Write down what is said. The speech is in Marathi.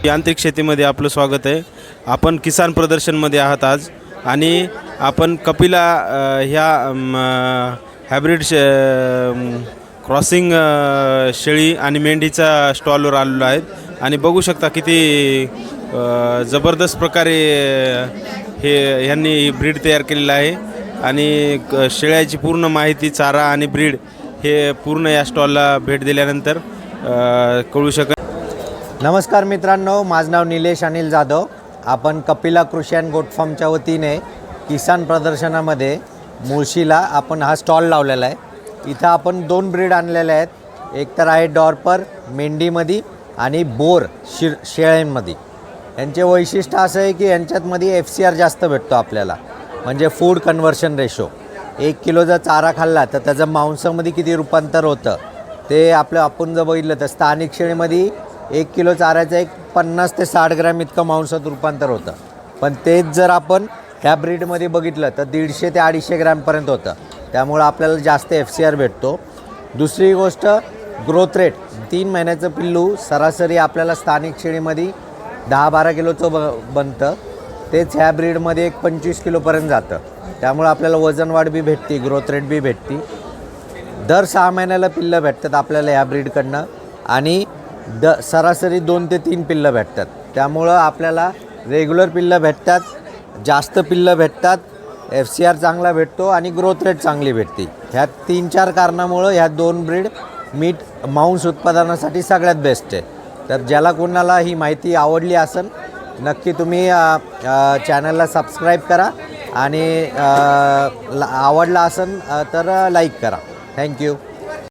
यांत्रिक शेतीमध्ये आपलं स्वागत आहे। आपण किसान प्रदर्शनमध्ये आहात आज आणि आपण कपिला ह्या हायब्रिड क्रॉसिंग शेळी आणि मेंढीचा स्टॉलवर आलेलो आहेत आणि बघू शकता किती जबरदस्त प्रकारे ह्यांनी ब्रीड तयार केलेला आहे आणि शेळ्याची पूर्ण माहिती, चारा आणि ब्रीड हे पूर्ण या स्टॉलला भेट दिल्यानंतर कळू शकेल। नमस्कार मित्रांनो, माझं नाव निलेश अनिल जाधव। आपण कपिला कृषी अँड गोट फार्मच्या वतीने किसान प्रदर्शनामध्ये मुळशीला आपण हा स्टॉल लावलेला आहे। इथं आपण 2 ब्रीड आणलेले आहेत। एक तर आहे डॉर्पर मेंढीमध्ये आणि बोर शेळ्यांमध्ये। यांचे वैशिष्ट्य असं आहे की यांच्यातमध्ये FCR जास्त भेटतो आपल्याला, म्हणजे फूड कन्व्हर्शन रेशो। 1 किलो जर चारा खाल्ला तर त्याचं मांसामध्ये किती रूपांतर होतं ते आपण जर बघितलं तर स्थानिक शेळीमध्ये 1 किलो चाऱ्याचं एक 50 ते 60 ग्रॅम इतकं मांसात रूपांतर होतं, पण तेच जर आपण ह्या ब्रीडमध्ये बघितलं तर 150 ते 250 ग्रॅमपर्यंत होतं। त्यामुळे आपल्याला जास्त FCR भेटतो। दुसरी गोष्ट, ग्रोथ रेट 3 महिन्याचं पिल्लू सरासरी आपल्याला स्थानिक शेळीमध्ये 10-12 किलोचं बनतं, तेच ह्या ब्रीडमध्ये एक 25 किलोपर्यंत जातं। त्यामुळे आपल्याला वजन वाढ बी भेटते, ग्रोथ रेट बी भेटते। दर 6 महिन्याला पिल्लं भेटतात आपल्याला ह्या ब्रीडकडनं आणि सरासरी 2 ते 3 पिल्लं भेटतात। त्यामुळं आपल्याला रेग्युलर पिल्लं भेटतात, जास्त पिल्लं भेटतात, FCR चांगला भेटतो आणि ग्रोथ रेट चांगली भेटते। ह्या 3-4 कारणामुळं ह्या 2 ब्रीड मांस उत्पादनासाठी सगळ्यात बेस्ट आहे। तर ज्याला कोणाला ही माहिती आवडली असेल नक्की तुम्ही चॅनलला सबस्क्राईब करा आणि आवडला असेल तर लाईक करा। थँक्यू।